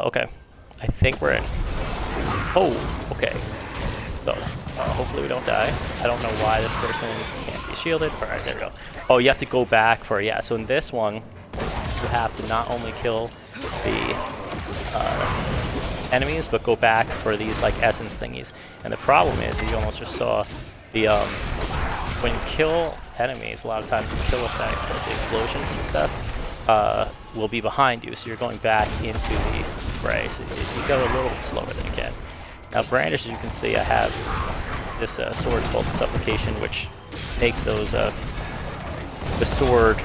Okay. I think we're in. Oh, okay. So, hopefully we don't die. I don't know why this person can't be shielded. Alright, there we go. Oh, you have to go back for, yeah, so in this one, you have to not only kill the enemies, but go back for these, like, essence thingies. And the problem is, you almost just saw the, when you kill enemies, a lot of times the kill effects, like the explosions and stuff, will be behind you, so you're going back into the fray. So you go a little bit slower than you can. Now, brandish, as you can see, I have this sword called Supplication, which makes those the sword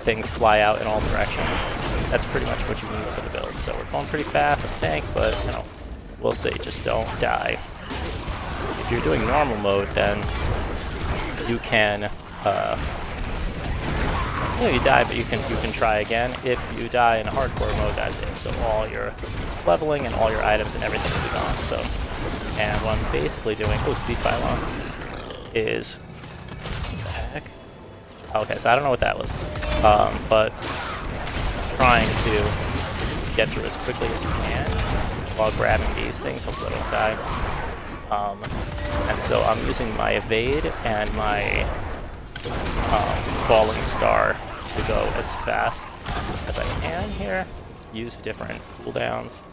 things fly out in all directions. That's pretty much what you need for the build. So we're going pretty fast, I think, but you know, we'll see. Just don't die. If you're doing normal mode, then you can. You die, but you can try again. If you die in a hardcore mode, that's it. So all your leveling and all your items and everything will be gone. So, and what I'm basically doing, speed pylon, is what the heck? Okay, so I don't know what that was, but trying to get through as quickly as you can while grabbing these things. Hopefully I don't die. And so I'm using my evade and my falling star to go as fast as I can here. Use different cooldowns.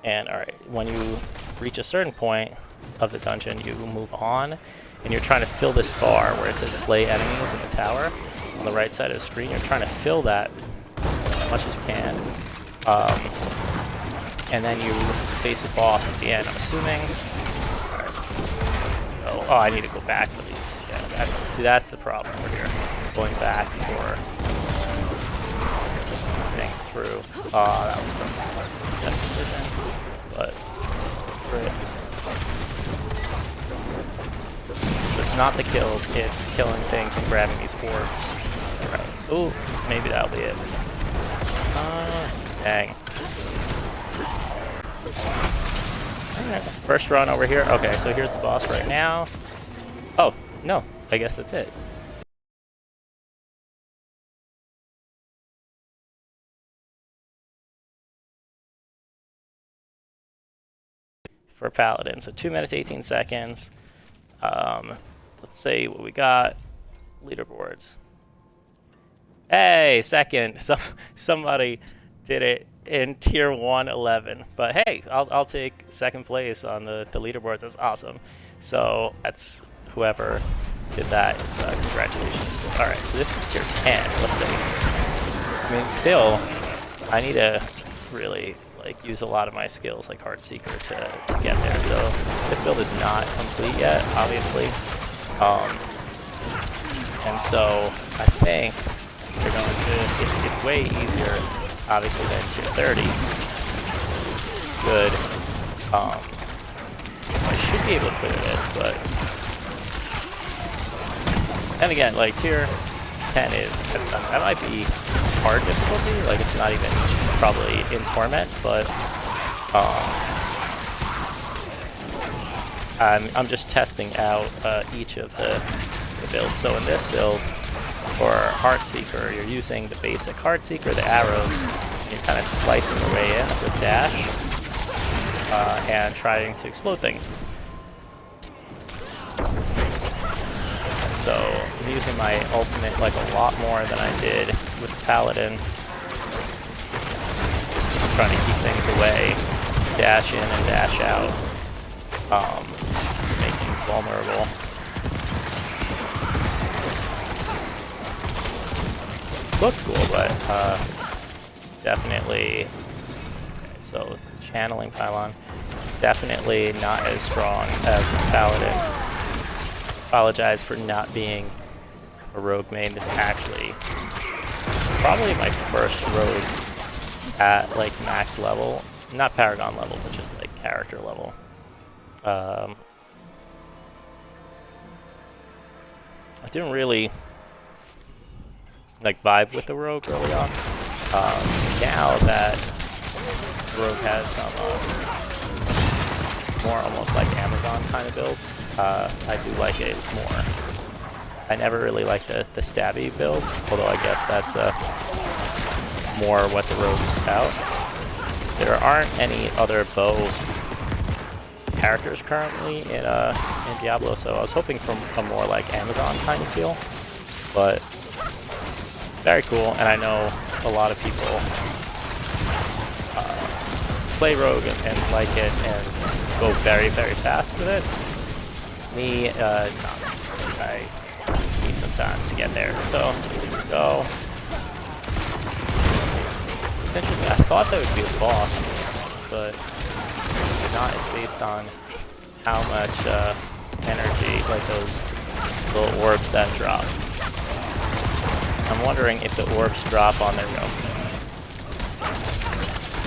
And alright, when you reach a certain point of the dungeon, you move on, and you're trying to fill this bar where it says slay enemies in the tower on the right side of the screen. You're trying to fill that as much as you can. And then you face a boss at the end, I'm assuming. Right. Oh, I need to go back for these. Yeah, that's the problem over here. Going back for things through. That was just a decision, but great. It's not the kills, it's killing things and grabbing these orbs. Right. Ooh, maybe that'll be it. Dang. Alright, first run over here. Okay, so here's the boss right now. Oh, no, I guess that's it. For Paladin, so 2 minutes, 18 seconds. Let's see what we got. Leaderboards. Hey, second. Somebody did it in tier 111. But hey, I'll take second place on the leaderboard. That's awesome. So that's whoever did that. It's congratulations. All right, so this is tier 10. Let's see. I mean, still, I need to really use a lot of my skills like Heartseeker to get there. So this build is not complete yet, obviously. And so I think they're going to, it's way easier, obviously, than tier 30. Good. I should be able to clear this, but and again, like tier 10 is, that might be hard difficulty, like it's not even probably in Torment, but I'm just testing out each of the builds. So in this build, for Heartseeker, you're using the basic Heartseeker, the arrows, and you're kind of slicing your way in with dash, and trying to explode things. So I'm using my ultimate like a lot more than I did with Paladin. Trying to keep things away, dash in and dash out, making you vulnerable. Looks cool, but definitely. Okay, so channeling pylon, definitely not as strong as Paladin. Apologize for not being a rogue main. This is actually probably my first rogue at like max level, not Paragon level, but just like character level. I didn't really like vibe with the rogue early on. Now that rogue has some more almost like Amazon kind of builds, I do like it more. I never really liked the stabby builds, although I guess that's more what the rogue is about. There aren't any other bow characters currently in Diablo, so I was hoping for a more like Amazon kind of feel, but very cool. And I know a lot of people play rogue and like it and go very, very fast with it. Me, not. I need some time to get there. So, go. It's interesting. I thought that would be a boss, but it's not. It's based on how much energy, like those little orbs that drop. I'm wondering if the orbs drop on their go.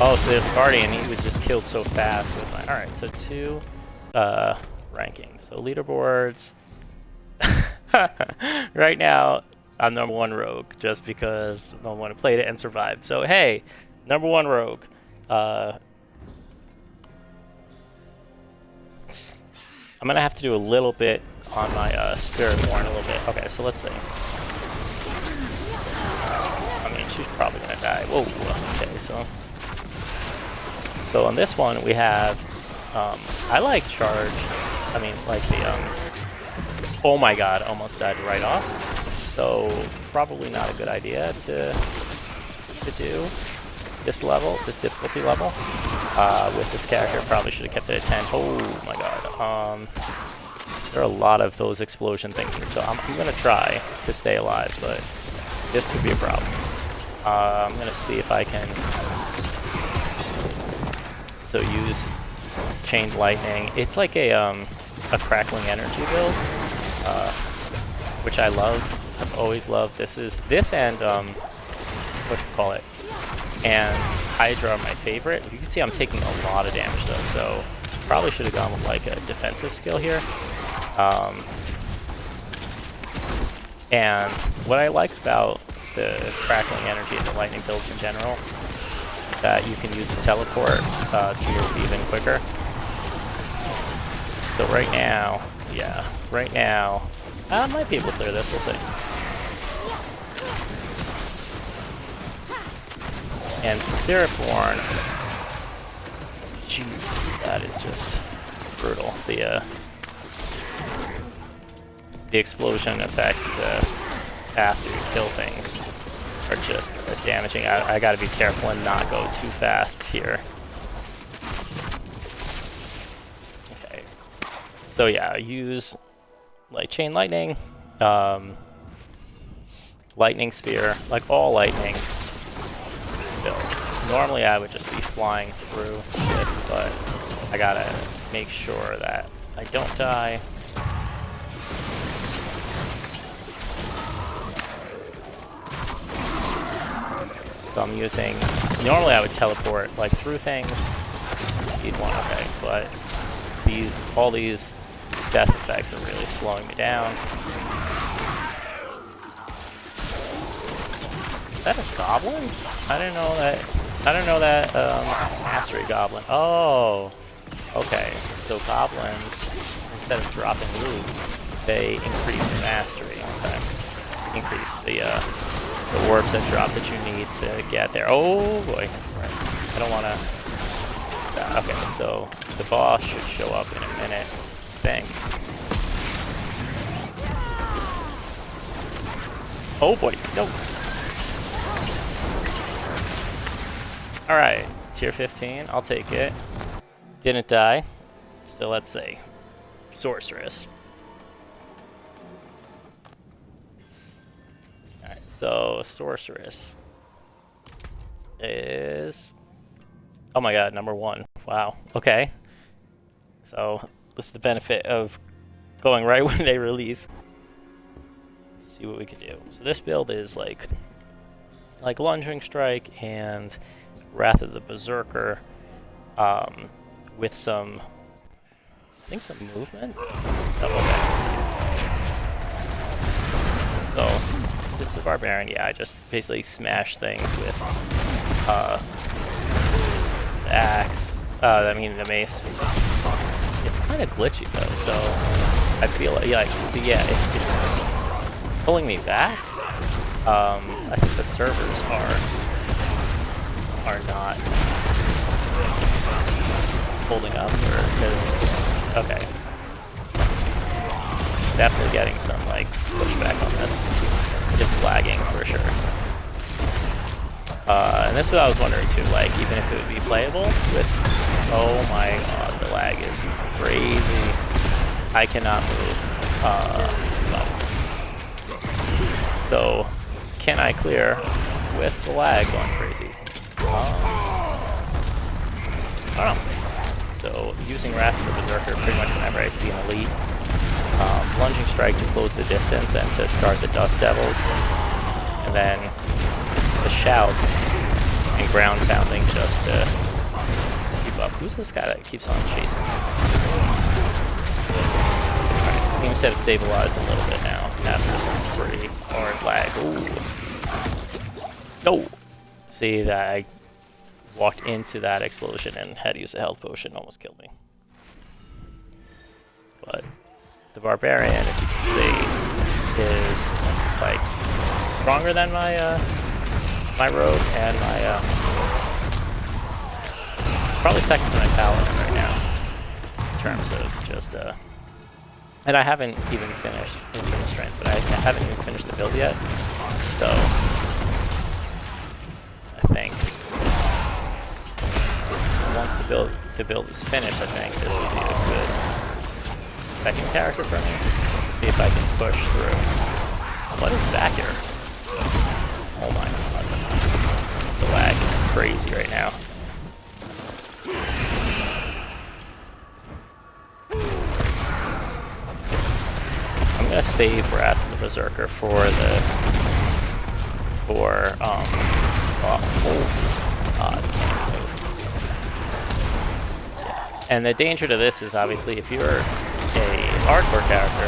Oh, so the Guardian, he was just killed so fast. So alright, so 2 rankings. So leaderboards. Right now, I'm number 1 rogue, just because no one played it and survived. So hey, number 1 rogue. I'm gonna have to do a little bit on my Spirit Born a little bit. Okay, so let's see. I mean, she's probably gonna die. Whoa, okay, so on this one we have, I like charge, I mean, like the, oh my god, almost died right off. So probably not a good idea to do this level, this difficulty level, with this character. Probably should have kept it at 10. Oh my god. There are a lot of those explosion things, so I'm gonna try to stay alive, but this could be a problem. I'm gonna see if I can use chained lightning. It's like a crackling energy build, which I love. I've always loved. This and what you call it, and Hydra are my favorite. You can see I'm taking a lot of damage though, so probably should have gone with like a defensive skill here. And what I like about the crackling energy and the lightning builds in general, that you can use to teleport to move even quicker. So right now, yeah, I might be able to clear this, we'll see. And Spiritborn, jeez, that is just brutal. The explosion effects after you kill things are just damaging. I gotta be careful and not go too fast here. Okay. So yeah, use like chain lightning, lightning spear, like all lightning builds. Normally I would just be flying through this, but I gotta make sure that I don't die. So I'm using, normally I would teleport like through things, speed 1, okay, but all these death effects are really slowing me down. Is that a goblin? I didn't know that mastery goblin. Oh, okay, so goblins, instead of dropping loot, they increase mastery, okay. Increase the orbs that drop that you need to get there. Oh boy. I don't want to... Okay, so the boss should show up in a minute, I think. Oh boy, no. Alright, tier 15, I'll take it. Didn't die. So let's see. Sorceress. So, Sorceress is, oh my god, number 1. Wow, okay. So, this is the benefit of going right when they release. Let's see what we can do. So this build is like Lunging Strike and Wrath of the Berserker, with some, I think some movement? Oh, okay. So, this is Barbarian, yeah, I just basically smash things with the axe, I mean the mace. It's kind of glitchy though, so I feel like, yeah, see, yeah, it's pulling me back. I think the servers are are not holding up, or because okay, definitely getting some like pushback on this. It's lagging for sure. And this is what I was wondering too, like even if it would be playable with, oh my god, the lag is crazy. I cannot move. No. So, can I clear with the lag going crazy? I don't know. So, using Wrath of the Berserker pretty much whenever I see an elite. Lunging Strike to close the distance and to start the Dust Devils. And then the Shouts and Ground Pounding just to keep up. Who's this guy that keeps on chasing me? Alright, seems to have stabilized a little bit now after some pretty hard lag. Ooh. No! See that I walked into that explosion and had to use a health potion, almost killed me. But the Barbarian, as you can see, is like stronger than my my Rogue and my probably second to my Paladin right now in terms of just and I haven't even finished in terms of strength, but I haven't even finished the build yet, so I think once the build is finished, I think this will be a good second character for me to see if I can push through. What is back here? Oh my god. The lag is crazy right now. I'm gonna save Wrath of the Berserker for can't move. Yeah. And the danger to this is obviously if you're a hardcore character,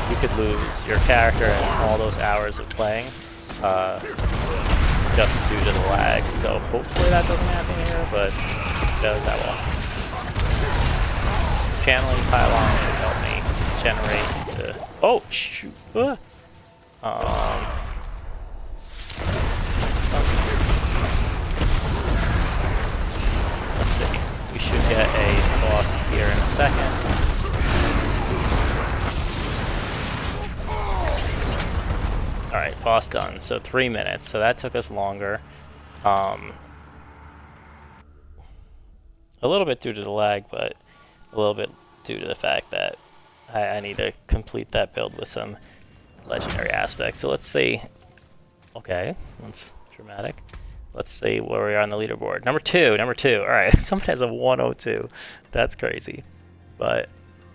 you could lose your character and all those hours of playing just due to the lag. So hopefully that doesn't happen here, but if it does, that will. Channeling Pylon will help me generate the... Oh, shoot! Let's see. We should get a boss here in a second. Alright, boss done. So 3 minutes. So that took us longer. A little bit due to the lag, but a little bit due to the fact that I need to complete that build with some legendary aspects. So let's see. Okay, that's dramatic. Let's see where we are on the leaderboard. Number two. Alright, someone has a 102. That's crazy. But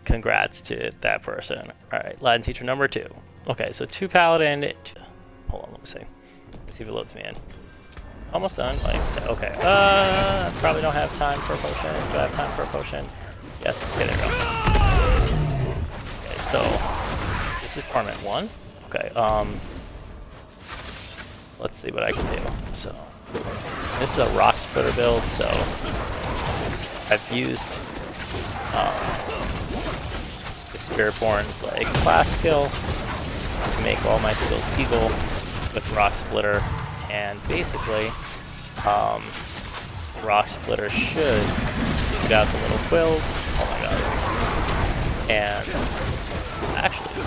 congrats to that person. Alright, Latin teacher number 2. Okay, so 2 Paladin. Hold on, let me see. Let me see if it loads me in. Almost done. Like, okay. Probably don't have time for a potion. Do I have time for a potion? Yes. Okay, there we go. Okay, so this is Torment 1. Okay. Let's see what I can do. So this is a Rock Splitter build. So I've used the Spiritborn's like class skill to make all my skills equal with Rock Splitter, and basically Rock Splitter should shoot out the little quills. Oh my god. And actually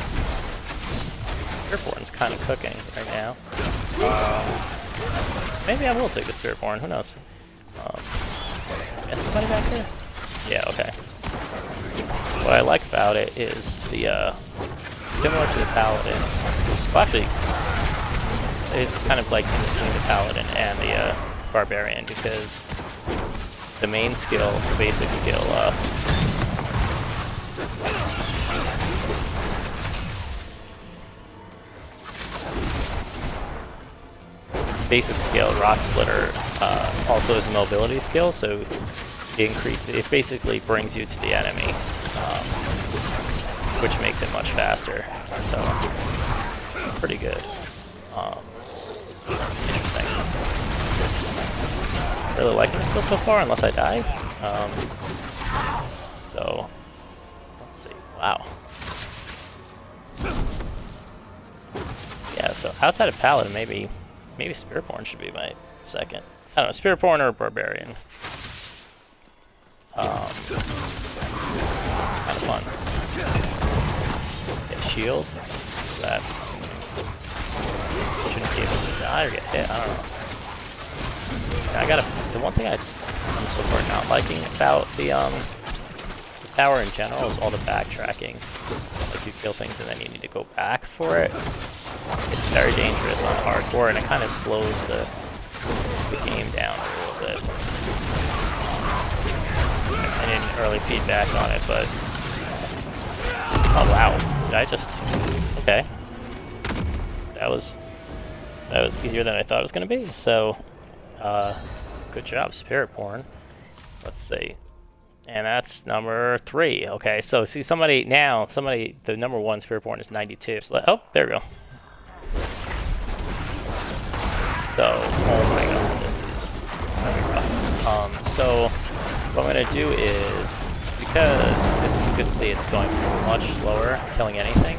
Spiritborn's kind of cooking right now. Maybe I will take the Spiritborn, who knows. Is somebody back there? Yeah, okay. What I like about it is the similar to the Paladin. Well, actually, it's kind of like in between the Paladin and the Barbarian, because the main skill, the basic skill, Rock Splitter, also is a mobility skill, so it basically brings you to the enemy, which makes it much faster. So, pretty good. Interesting. Really liking this build so far, unless I die. So, let's see. Wow. Yeah, so outside of Paladin, maybe Spiritborn should be my second. I don't know, Spirit Born or Barbarian. Kind of fun. Get shield. That shouldn't be able to die or get hit. I don't know. The one thing I'm so far not liking about the tower in general is all the backtracking. Like you kill things and then you need to go back for it. It's very dangerous on hardcore, and it kind of slows the game down a little bit. I didn't early feedback on it, but oh wow, did I just okay? That was easier than I thought it was going to be. So, good job, Spiritborn. Let's see. And that's number 3. Okay, so see the number 1 Spiritborn is 92. So oh, there we go. So, oh my god, this is very rough. So what I'm going to do is, because this is good to see it's going much slower, killing anything,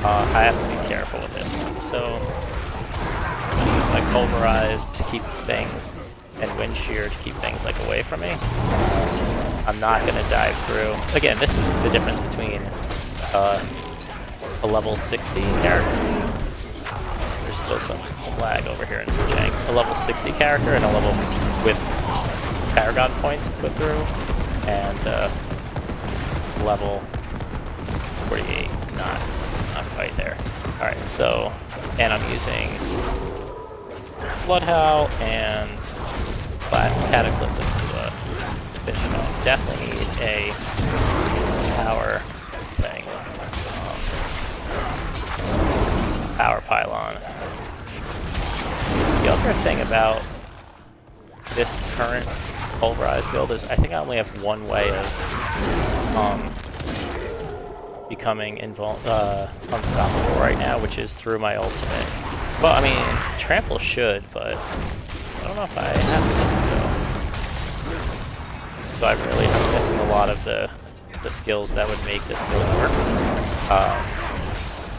I have to be careful with this one. So I'm going to use my Pulverize to keep things, and Wind Shear to keep things like away from me. I'm not going to dive through. Again, this is the difference between a level 60 character. There's still some lag over here in some jank. A level 60 character and a level with Paragon points put through, and level 48. Not quite there. All right, so and I'm using Bloodhowl and Cataclysm to finish it off. Definitely need a power thing. Power pylon. The other thing about this current Pulverized build is I think I only have one way of becoming unstoppable right now, which is through my ultimate. Well, I mean, Trample should, but I don't know if I have it, so I'm really missing a lot of the skills that would make this build work.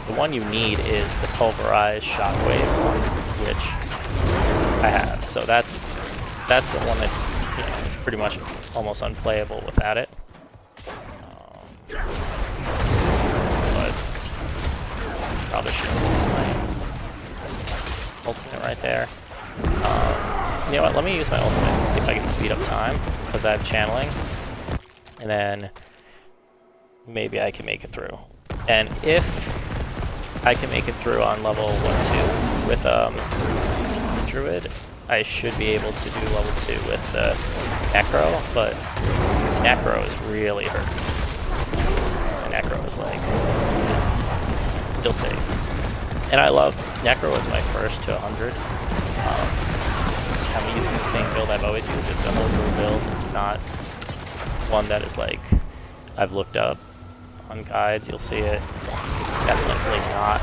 The one you need is the Pulverized Shockwave one, which I have. So that's the one that is pretty much almost unplayable without it. But probably should use my ultimate right there. You know what? Let me use my ultimate to see if I can speed up time, because I have channeling, and then maybe I can make it through. And if I can make it through on level 1-2 with Druid, I should be able to do level 2 with Necro, but Necro is really hurting. And Necro is like, you'll see. And I love Necro as my first to 100. I'm using the same build I've always used. It's a homebrew build. It's not one that is like I've looked up on guides. You'll see it. It's definitely not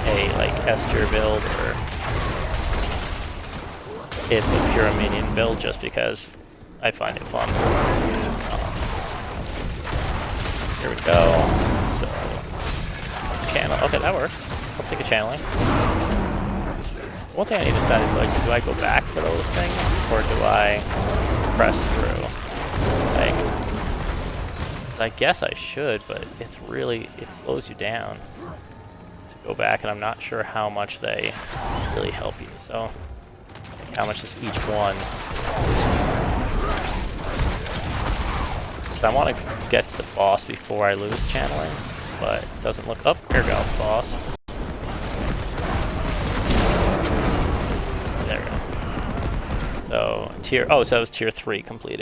a like S-tier build, or it's a pure minion build just because I find it fun. Here we go. So channel. Okay, that works. I'll take a channeling. One thing I need to decide is, like, do I go back for those things, or do I press through? Like, I guess I should, but it's really, it slows you down to go back, and I'm not sure how much they really help you. So, like, how much is each one? So I want to get to the boss before I lose channeling, but it doesn't look up. Here we go, boss. There we go. So so that was tier 3 completed.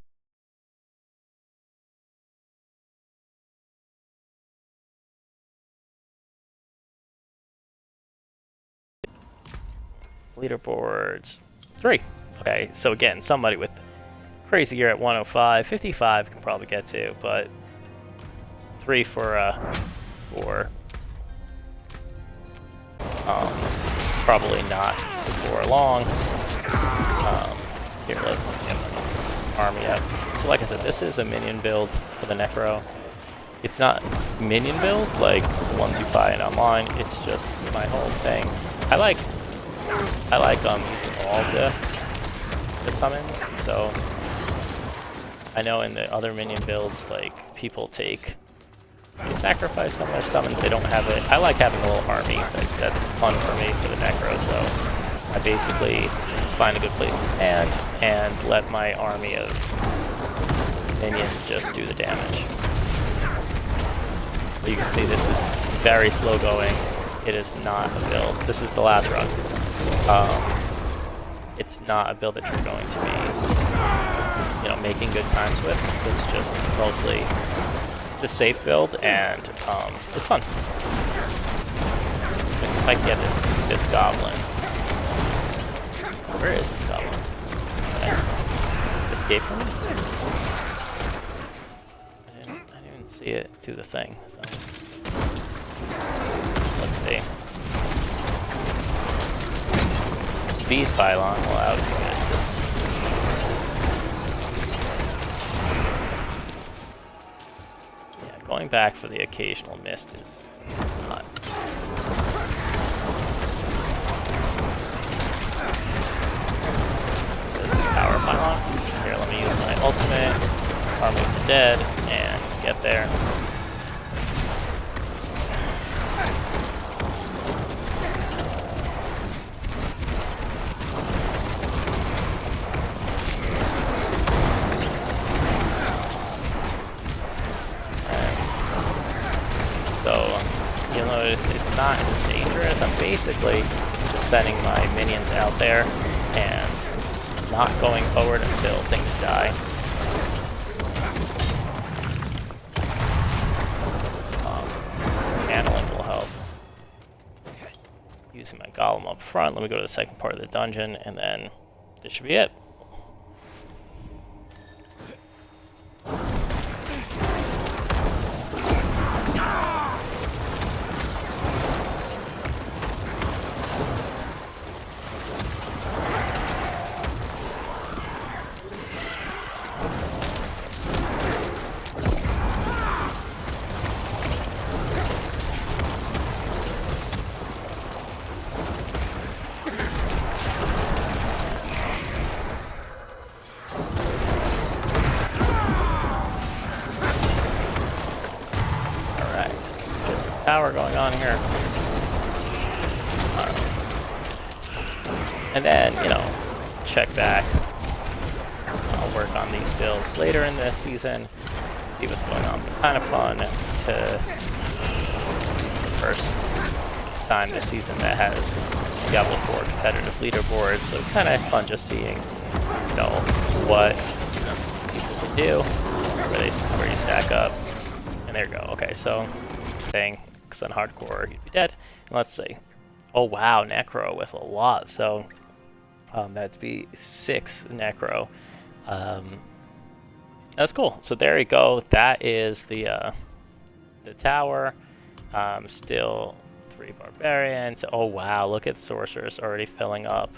Leaderboards 3. Okay, so again, somebody with crazy gear at 105, 55 can probably get to, but 3 for 4. Probably not before long. Here, let's get my army up. So like I said, this is a minion build for the Necro. It's not minion build like the ones you buy in online, it's just my whole thing. I like using all the the summons. So I know in the other minion builds, like they sacrifice some of their summons. They don't have it. I like having a little army. Like, that's fun for me for the necro. So I basically find a good place to stand and let my army of minions just do the damage. But you can see this is very slow going. It is not a build. This is the last run. It's not a build that you're going to be, making good times with. It's just mostly a safe build, and it's fun. Let me see if I can get this goblin. Where is this goblin? Okay. Escape from it? I didn't even see it do the thing. So let's see. Speed pylon. Well, that would be good. Going back for the occasional mist is not. This is power pylon. Here, let me use my ultimate, Army of the Dead, and get there. It's not as dangerous. I'm basically just sending my minions out there and not going forward until things die. Channeling will help. Using my golem up front. Let me go to the second part of the dungeon, and then this should be it. Power going on here. And then, check back. I'll work on these builds later in the season, see what's going on. But kind of fun to the first time this season that has Diablo 4 competitive leaderboards, so kind of fun just seeing, what people can do, where you stack up. And there you go. Okay, so thing. On hardcore, you'd be dead. And let's see. Oh wow, necro with a lot. So that'd be 6 necro. That's cool. So there you go. That is the tower. Still 3 barbarians. Oh wow, look at sorcerers already filling up.